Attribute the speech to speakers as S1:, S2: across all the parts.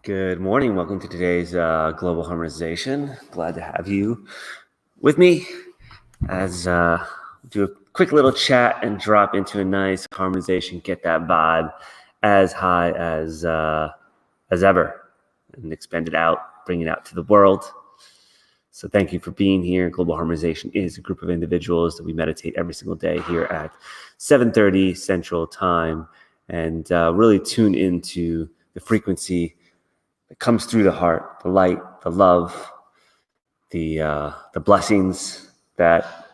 S1: Good morning. Welcome to today's Global Harmonization. Glad to have you with me as do a quick little chat and drop into a nice harmonization. Get that vibe as high as ever, and expand it out, bring it out to the world. So thank you for being here. Global Harmonization is a group of individuals that we meditate every single day here at 7:30 Central Time, and really tune into the frequency that comes through the heart, the light, the love, the blessings that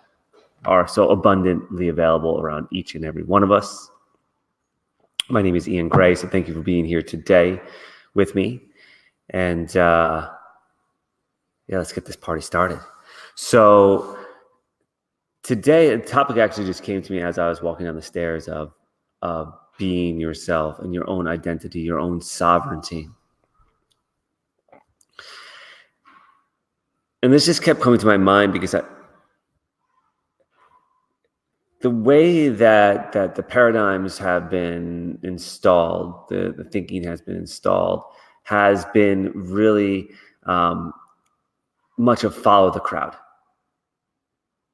S1: are so abundantly available around each and every one of us. My name is Ian Gray, so thank you for being here today with me. And let's get this party started. So today, the topic actually just came to me as I was walking down the stairs of being yourself and your own identity, your own sovereignty. And this just kept coming to my mind because the way that the paradigms have been installed, the thinking has been installed, has been really much of follow the crowd.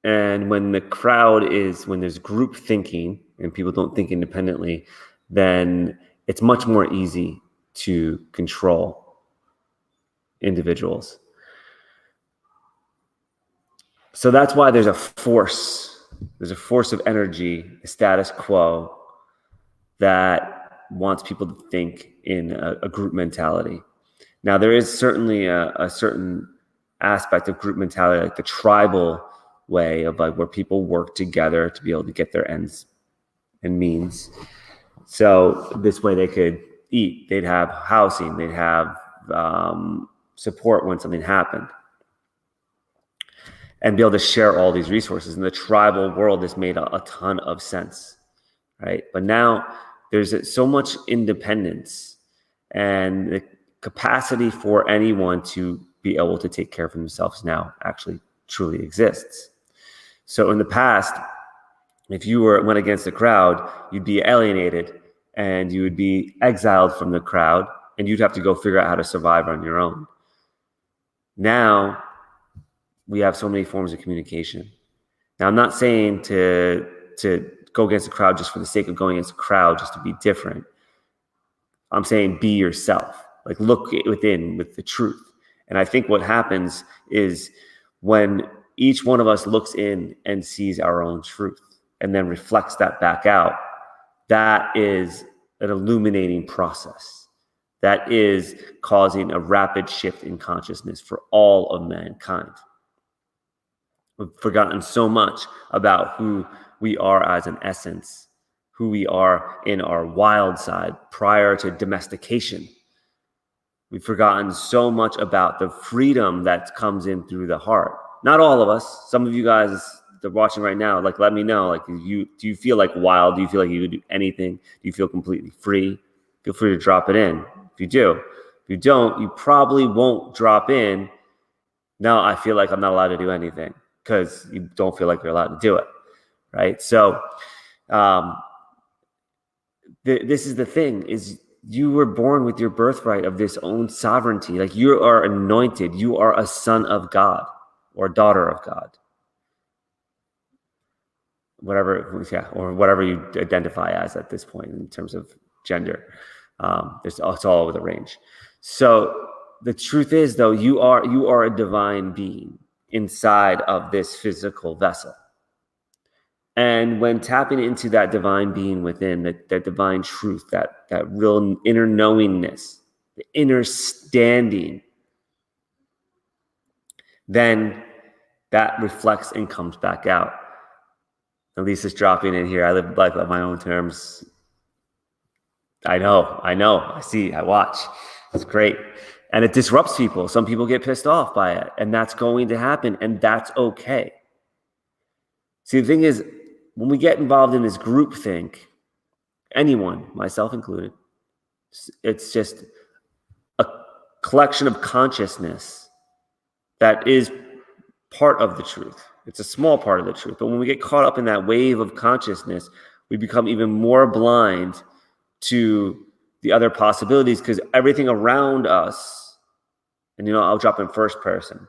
S1: And when there's group thinking and people don't think independently, then it's much more easy to control individuals. So that's why there's a force of energy, a status quo, that wants people to think in a group mentality. Now, there is certainly a certain aspect of group mentality, like the tribal way of like where people work together to be able to get their ends and means. So this way they could eat, they'd have housing, they'd have support when something happened, and be able to share all these resources. And the tribal world has made a ton of sense, right? But now there's so much independence, and the capacity for anyone to be able to take care of themselves now actually truly exists. So in the past, if you went against the crowd, you'd be alienated and you would be exiled from the crowd, and you'd have to go figure out how to survive on your own. Now, we have so many forms of communication. Now, I'm not saying to go against the crowd just for the sake of going against the crowd, just to be different. I'm saying be yourself. Like, look within with the truth. And I think what happens is when each one of us looks in and sees our own truth and then reflects that back out, that is an illuminating process. That is causing a rapid shift in consciousness for all of mankind. We've forgotten so much about who we are as an essence, who we are in our wild side prior to domestication. We've forgotten so much about the freedom that comes in through the heart. Not all of us. Some of you guys that are watching right now, like, let me know. Like, do you feel like wild? Do you feel like you could do anything? Do you feel completely free? Feel free to drop it in. If you do. If you don't, you probably won't drop in. No, I feel like I'm not allowed to do anything, because you don't feel like you're allowed to do it, right? So this is the thing, is you were born with your birthright of this own sovereignty. Like, you are anointed. You are a son of God or a daughter of God. Or whatever you identify as at this point in terms of gender. It's all over the range. So the truth is, though, you are a divine being inside of this physical vessel. And when tapping into that divine being within, that divine truth, that real inner knowingness, the inner standing, then that reflects and comes back out. Elisa's dropping in here. I live life on my own terms. I know. I see, I watch. It's great. And it disrupts people. Some people get pissed off by it, and that's going to happen, and that's okay. See, the thing is, when we get involved in this group think, anyone, myself included, it's just a collection of consciousness that is part of the truth. It's a small part of the truth. But when we get caught up in that wave of consciousness, we become even more blind to the other possibilities, because everything around us, and I'll drop in first person.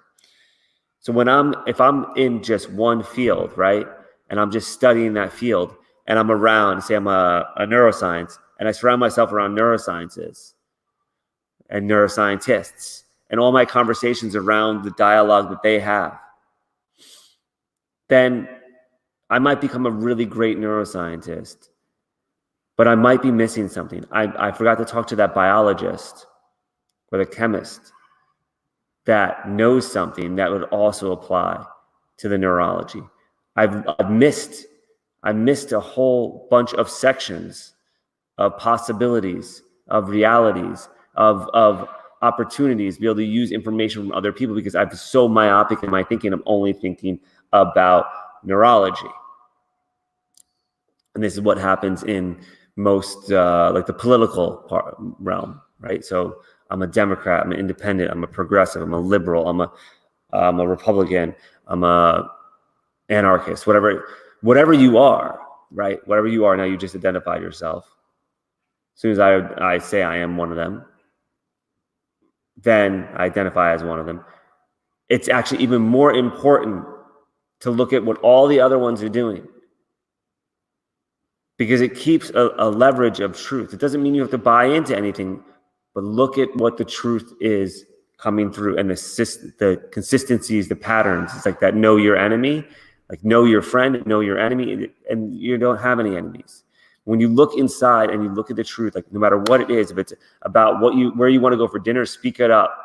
S1: So if I'm in just one field, right, and I'm just studying that field, and I'm around, say I'm a neuroscience, and I surround myself around neurosciences and neuroscientists, and all my conversations around the dialogue that they have, then I might become a really great neuroscientist, but I might be missing something. I forgot to talk to that biologist or the chemist that knows something that would also apply to the neurology. I've missed a whole bunch of sections of possibilities, of realities, of opportunities to be able to use information from other people, because I'm so myopic in my thinking. I'm only thinking about neurology. And this is what happens in most, like the political realm, right? So I'm a Democrat, I'm an independent, I'm a progressive, I'm a liberal, I'm a Republican, I'm a anarchist, whatever you are, right? Whatever you are, now you just identified yourself. As soon as I say I am one of them, then I identify as one of them. It's actually even more important to look at what all the other ones are doing, because it keeps a leverage of truth. It doesn't mean you have to buy into anything, but look at what the truth is coming through, and the consistencies, the patterns. It's like that know your enemy, like know your friend, know your enemy, and you don't have any enemies. When you look inside and you look at the truth, like no matter what it is, if it's about where you want to go for dinner, speak it up.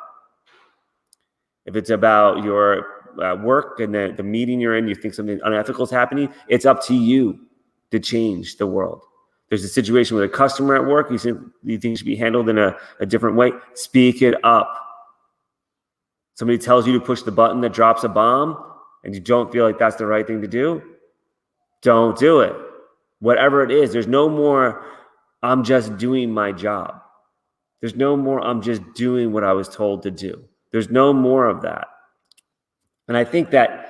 S1: If it's about your work and the meeting you're in, you think something unethical is happening, it's up to you to change the world. There's a situation with a customer at work you think should be handled in a different way, speak it up. Somebody tells you to push the button that drops a bomb and you don't feel like that's the right thing to do, don't do it. Whatever it is, there's no more, I'm just doing my job. There's no more, I'm just doing what I was told to do. There's no more of that. And I think that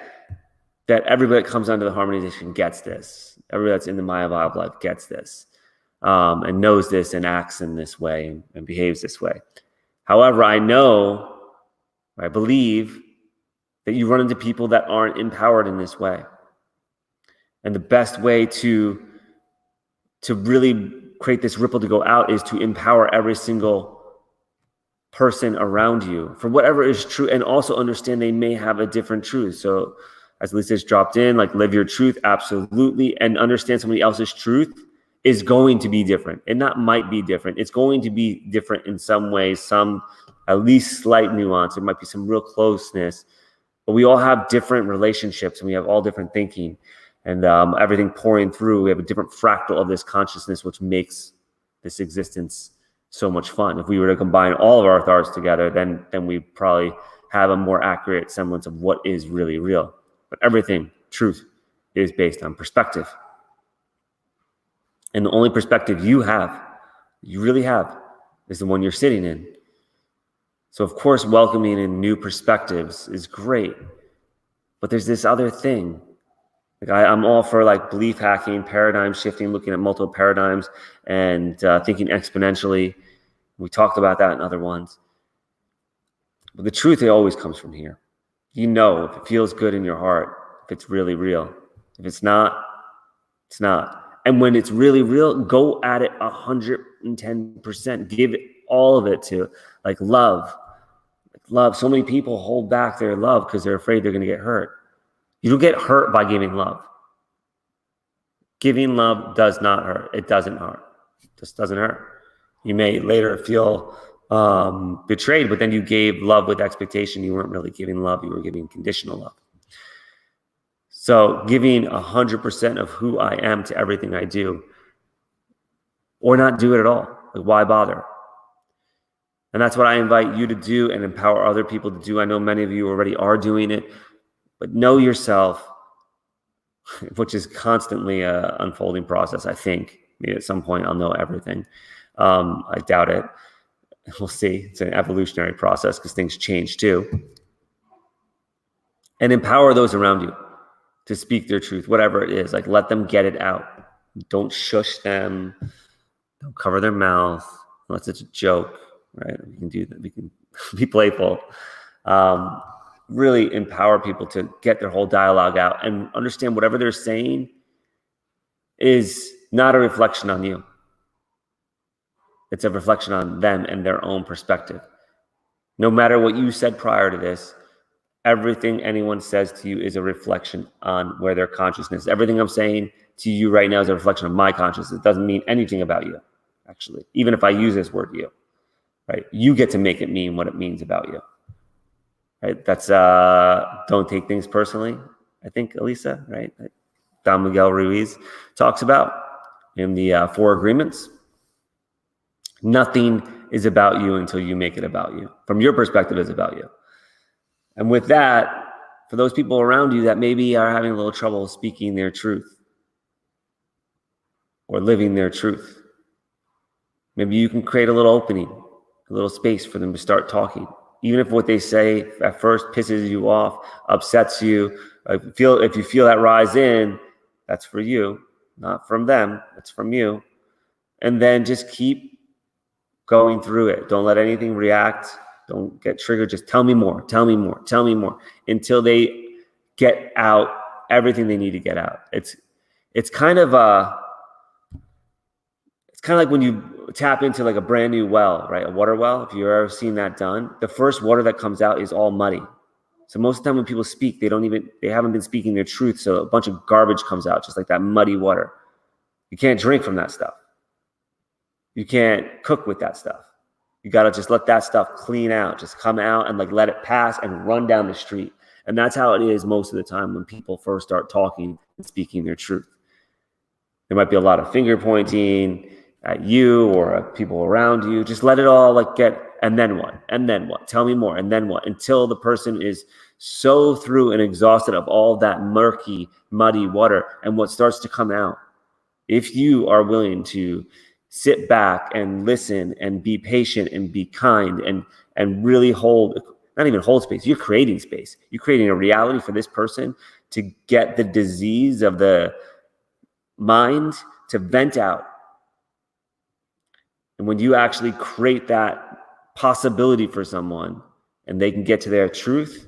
S1: everybody that comes onto the Harmonization gets this. Everybody that's in the Maya Vibe life gets this, and knows this and acts in this way and behaves this way. However, I believe that you run into people that aren't empowered in this way. And the best way to really create this ripple to go out is to empower every single person around you for whatever is true, and also understand they may have a different truth. So as Lisa's dropped in, like live your truth, absolutely, and understand somebody else's truth is going to be different. And not might be different. It's going to be different in some ways, some at least slight nuance. There might be some real closeness, but we all have different relationships and we have all different thinking, and everything pouring through. We have a different fractal of this consciousness, which makes this existence so much fun. If we were to combine all of our thoughts together, then we probably have a more accurate semblance of what is really real. But everything, truth, is based on perspective. And the only perspective you really have, is the one you're sitting in. So of course, welcoming in new perspectives is great. But there's this other thing. Like I'm all for like belief hacking, paradigm shifting, looking at multiple paradigms and thinking exponentially. We talked about that in other ones. But the truth, it always comes from here. If it feels good in your heart, if it's really real. If it's not, it's not. And when it's really real, go at it 110%. Give it all of it to like love. Love. So many people hold back their love because they're afraid they're going to get hurt. You don't get hurt by giving love. Giving love does not hurt. It doesn't hurt. It just doesn't hurt. You may later feel betrayed, but then you gave love with expectation. You weren't really giving love. You were giving conditional love. So giving 100% of who I am to everything I do, or not do it at all. Like, why bother? And that's what I invite you to do and empower other people to do. I know many of you already are doing it, but know yourself, which is constantly an unfolding process, I think. Maybe at some point I'll know everything. I doubt it. We'll see. It's an evolutionary process because things change too. And empower those around you to speak their truth, whatever it is. Like, let them get it out. Don't shush them. Don't cover their mouth. unless it's a joke, right? We can do that. We can be playful. Really empower people to get their whole dialogue out and understand whatever they're saying is not a reflection on you. It's a reflection on them and their own perspective. No matter what you said prior to this, everything anyone says to you is a reflection on where their consciousness. Everything I'm saying to you right now is a reflection of my consciousness. It doesn't mean anything about you, actually. Even if I use this word you, right? You get to make it mean what it means about you, right? That's don't take things personally. I think Elisa, right? Don Miguel Ruiz talks about in the 4 Agreements. Nothing is about you until you make it about you. From your perspective, it's about you. And with that, for those people around you that maybe are having a little trouble speaking their truth or living their truth, maybe you can create a little opening, a little space for them to start talking. Even if what they say at first pisses you off, upsets you, if you feel that rise in, that's for you, not from them, it's from you. And then just keep going through it. Don't let anything react. Don't get triggered. Just tell me more, tell me more, tell me more until they get out everything they need to get out. It's kind of like when you tap into like a brand new well, right? A water well. If you've ever seen that done, the first water that comes out is all muddy. So most of the time when people speak, they haven't been speaking their truth. So a bunch of garbage comes out, just like that muddy water. You can't drink from that stuff. You can't cook with that stuff. You got to just let that stuff clean out, just come out and like let it pass and run down the street. And that's how it is most of the time when people first start talking and speaking their truth. There might be a lot of finger pointing at you or at people around you. Just let it all like get, and then what? And then what? Tell me more. And then what? Until the person is so through and exhausted of all that murky, muddy water. And what starts to come out, if you are willing to sit back and listen and be patient and be kind and really not even hold space. You're creating space. You're creating a reality for this person to get the disease of the mind to vent out. And when you actually create that possibility for someone and they can get to their truth,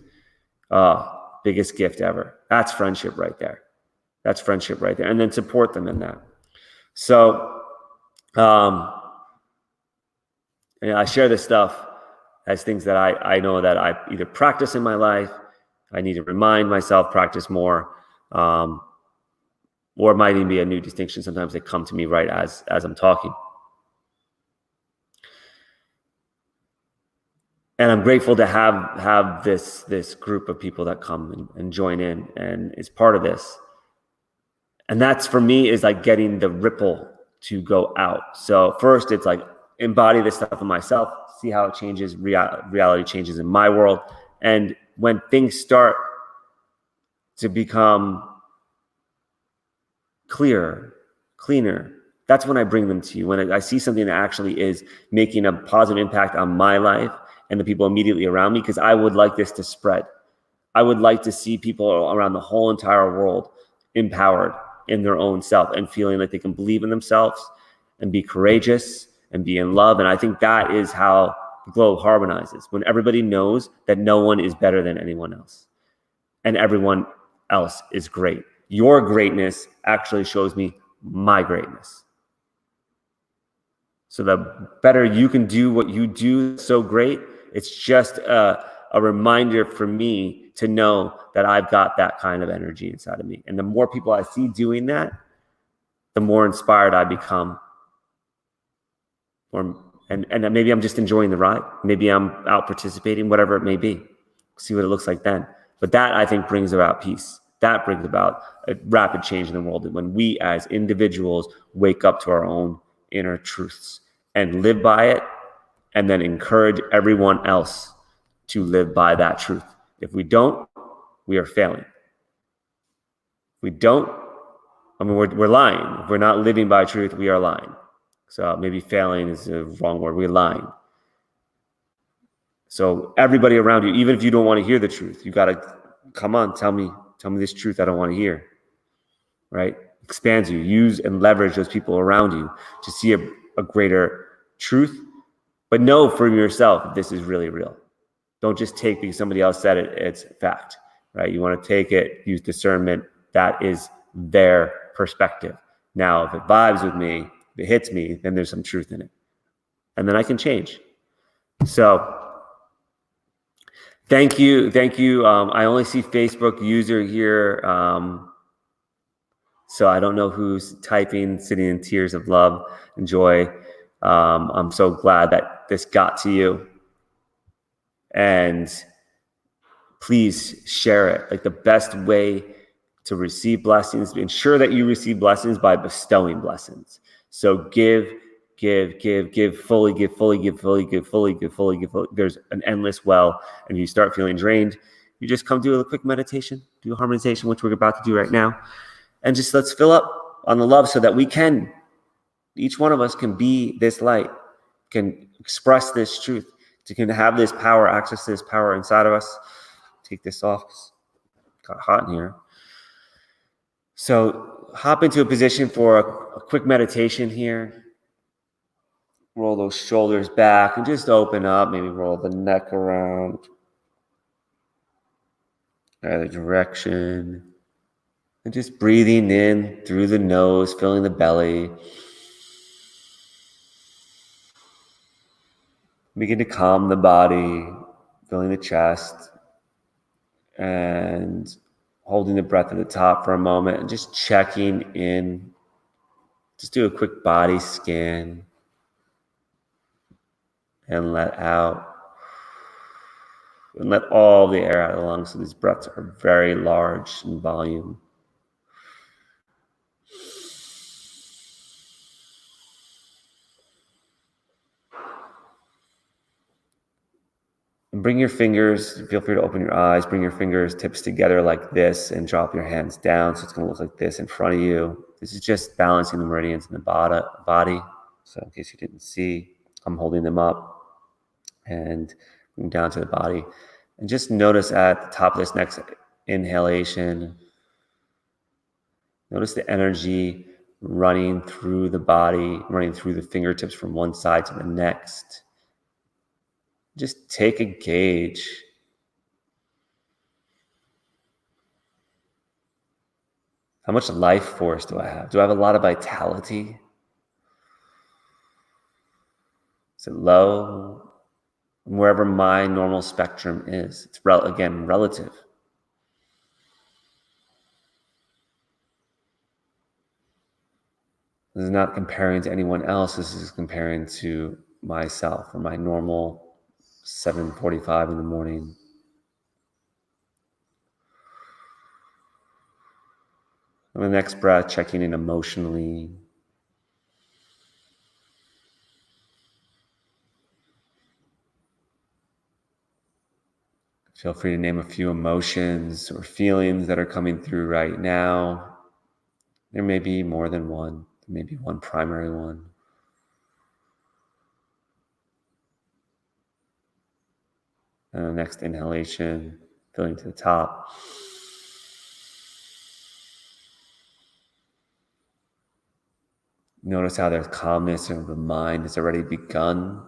S1: biggest gift ever. That's friendship right there. That's friendship right there. And then support them in that. So, I share this stuff as things that I know that I either practice in my life, I need to remind myself, practice more, or it might even be a new distinction. Sometimes they come to me right as I'm talking. And I'm grateful to have this group of people that come and join in and is part of this. And that's for me is like getting the ripple to go out. So first it's like embody this stuff in myself, see how it changes, reality changes in my world. And when things start to become clearer, cleaner, that's when I bring them to you. When I see something that actually is making a positive impact on my life and the people immediately around me, because I would like this to spread. I would like to see people around the whole entire world empowered in their own self and feeling like they can believe in themselves and be courageous and be in love. And I think that is how the globe harmonizes, when everybody knows that no one is better than anyone else and everyone else is great. Your greatness actually shows me my greatness. So the better you can do what you do so great, it's just a reminder for me to know that I've got that kind of energy inside of me. And the more people I see doing that, the more inspired I become. And maybe I'm just enjoying the ride. Maybe I'm out participating, whatever it may be. See what it looks like then. But that, I think, brings about peace. That brings about a rapid change in the world. When we as individuals wake up to our own inner truths and live by it, and then encourage everyone else to live by that truth. If we don't, we are failing. If we don't, I mean, we're lying. If we're not living by truth, we are lying. So maybe failing is the wrong word. We're lying. So everybody around you, even if you don't want to hear the truth, you got to come on, tell me this truth I don't want to hear, right? Expands you. Use and leverage those people around you to see a greater truth But know for yourself that this is really real. Don't just take because somebody else said it, it's fact, right? You want to take it, use discernment. That is their perspective. Now, if it vibes with me, if it hits me, then there's some truth in it. And then I can change. So thank you. I only see Facebook user here. So I don't know who's typing, sitting in tears of love and joy. I'm so glad that this got to you. And please share it. Like, the best way to receive blessings, ensure that you receive blessings by bestowing blessings. So give fully, give fully. There's an endless well. And you start feeling drained, you just come do a quick meditation, do a harmonization, which we're about to do right now. And just let's fill up on the love so that we can, each one of us can be this light, can express this truth, can have this power, access to this power inside of us. Take this off. It's got hot in here. So hop into a position for a quick meditation here. Roll those shoulders back and just open up. Maybe roll the neck around either direction. And just breathing in through the nose, filling the belly. Begin to calm the body, filling the chest, and holding the breath at the top for a moment and just checking in. Just do a quick body scan and let out. And let all the air out of the lungs. So these breaths are very large in volume. And bring your fingers, feel free to open your eyes, bring your fingers tips together like this and drop your hands down. So it's going to look like this in front of you. This is just balancing the meridians in the body. So in case you didn't see, I'm holding them up and bring down to the body. And just notice at the top of this next inhalation, notice the energy running through the body, running through the fingertips from one side to the next. Just take a gauge. How much life force do I have? Do I have a lot of vitality? Is it low? Wherever my normal spectrum is. It's, again, relative. This is not comparing to anyone else. This is comparing to myself or my normal 7:45 in the morning. On the next breath, checking in emotionally. Feel free to name a few emotions or feelings that are coming through right now. There may be more than one. There may be one primary one. And the next inhalation, filling to the top. Notice how there's calmness of the mind has already begun.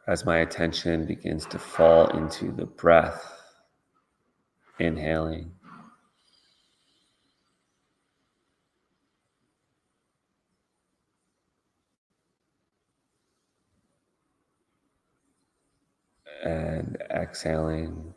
S1: As my attention begins to fall into the breath, inhaling. And exhaling.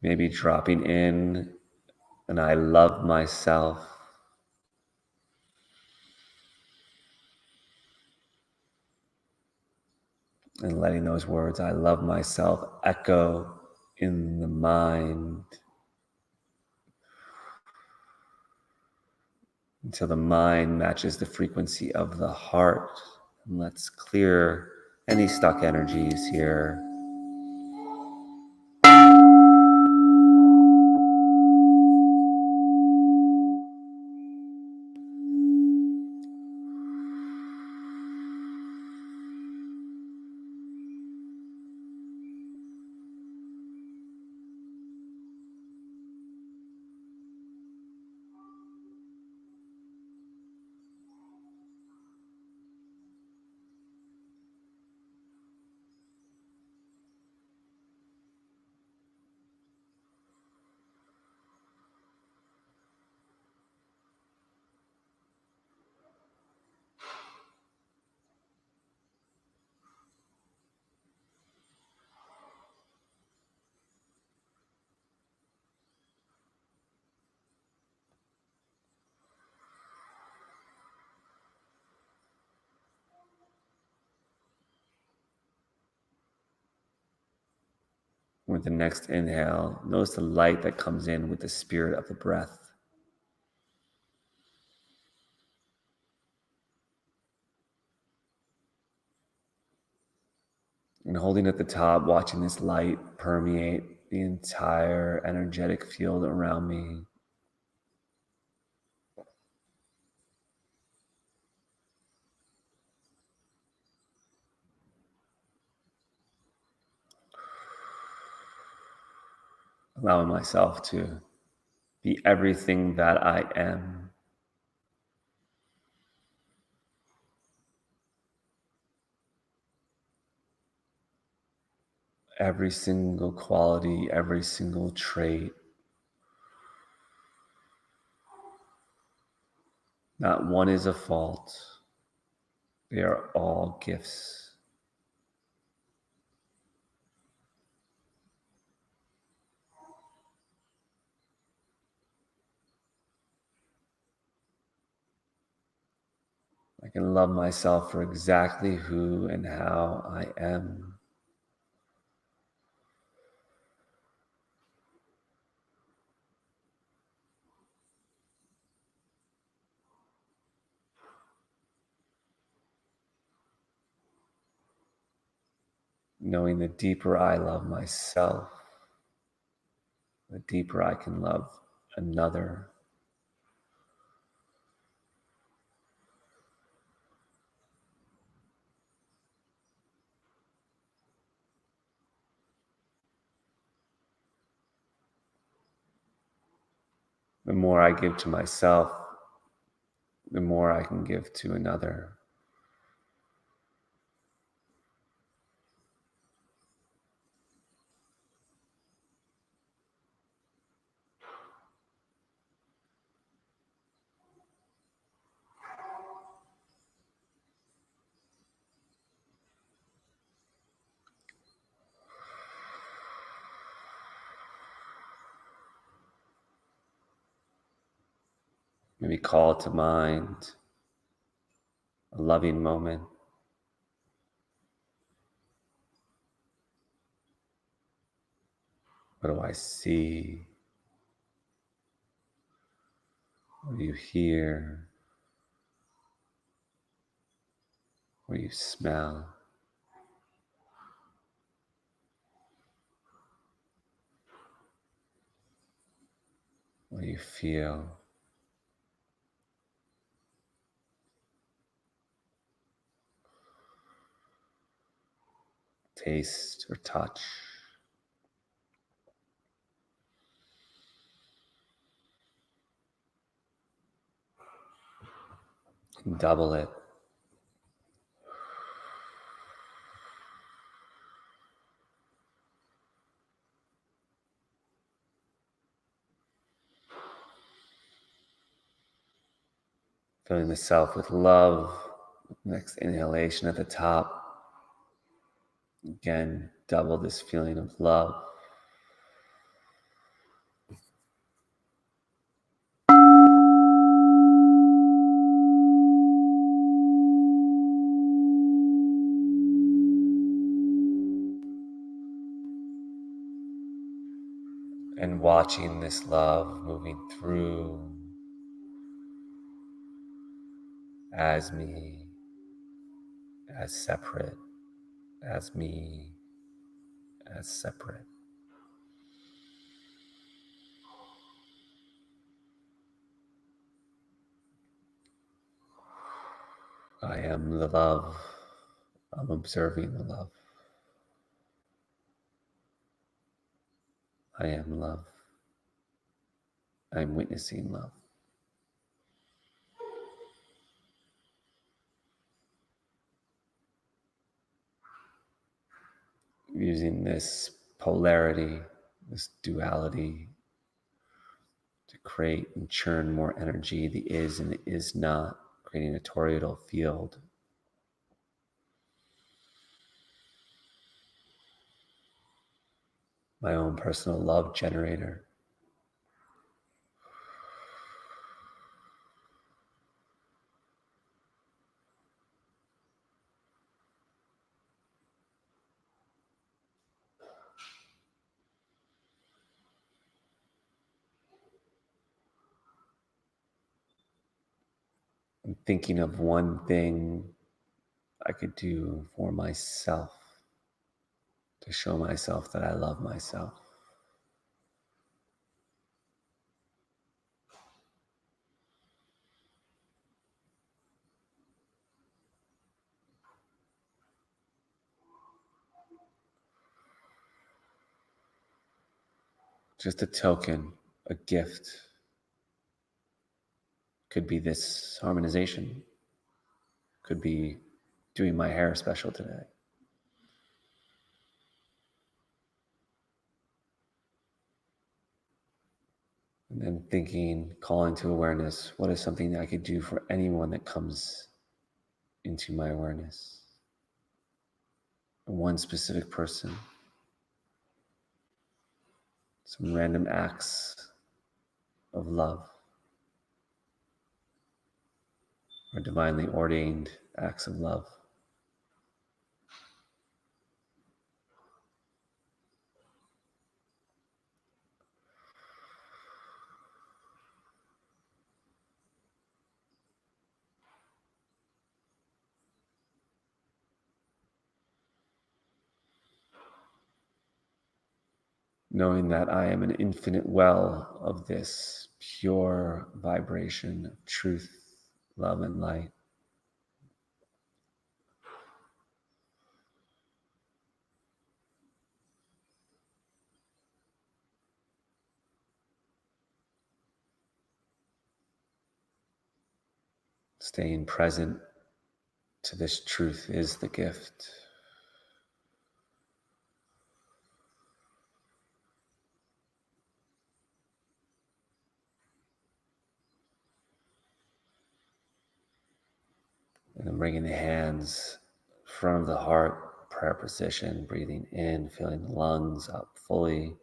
S1: Maybe dropping in, and I love myself. And letting those words, I love myself, echo in the mind until the mind matches the frequency of the heart. And let's clear any stuck energies here. With the next inhale, notice the light that comes in with the spirit of the breath. And holding at the top, watching this light permeate the entire energetic field around me. Allowing myself to be everything that I am. Every single quality, every single trait. Not one is a fault. They are all gifts. I can love myself for exactly who and how I am. Knowing the deeper I love myself, the deeper I can love another. The more I give to myself, the more I can give to another. Maybe call to mind a loving moment. What do I see? What do you hear? What do you smell? What do you feel? Taste or touch? And double it. Filling the self with love. Next inhalation at the top. Again, double this feeling of love. And watching this love moving through as me, as separate, as me, as separate. I am the love. I'm observing the love. I am love. I'm witnessing love. Using this polarity, this duality, to create and churn more energy, the is and the is not, creating a toroidal field. My own personal love generator. I'm thinking of one thing I could do for myself to show myself that I love myself. Just a token, a gift. Could be this harmonization. Could be doing my hair special today. And then thinking, calling to awareness, what is something I could do for anyone that comes into my awareness? One specific person. Some random acts of love or divinely ordained acts of love. Knowing that I am an infinite well of this pure vibration of truth, love, and light. Staying present to this truth is the gift. And then bringing the hands in front of the heart, prayer position, breathing in, feeling the lungs up fully.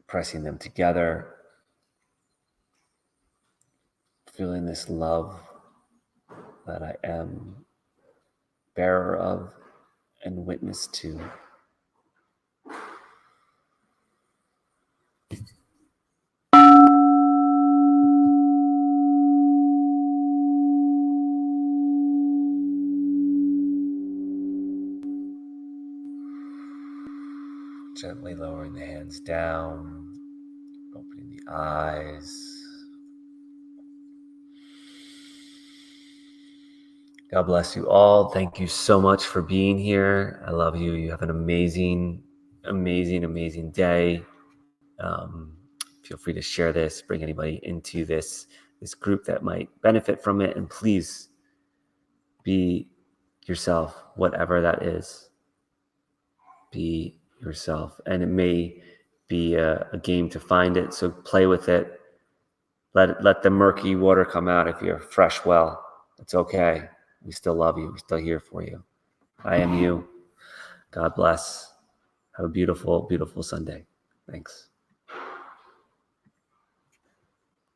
S1: Pressing them together. Feeling this love that I am bearer of and witness to. Gently lowering the hands down, opening the eyes. God bless you all. Thank you so much for being here. I love you. You have an amazing, amazing, amazing day. Feel free to share this, bring anybody into this group that might benefit from it. And please be yourself, whatever that is. Be yourself. And it may be a game to find it. So play with it. Let the murky water come out if you're a fresh well. It's okay. We still love you. We're still here for you. I am you. God bless. Have a beautiful, beautiful Sunday. Thanks.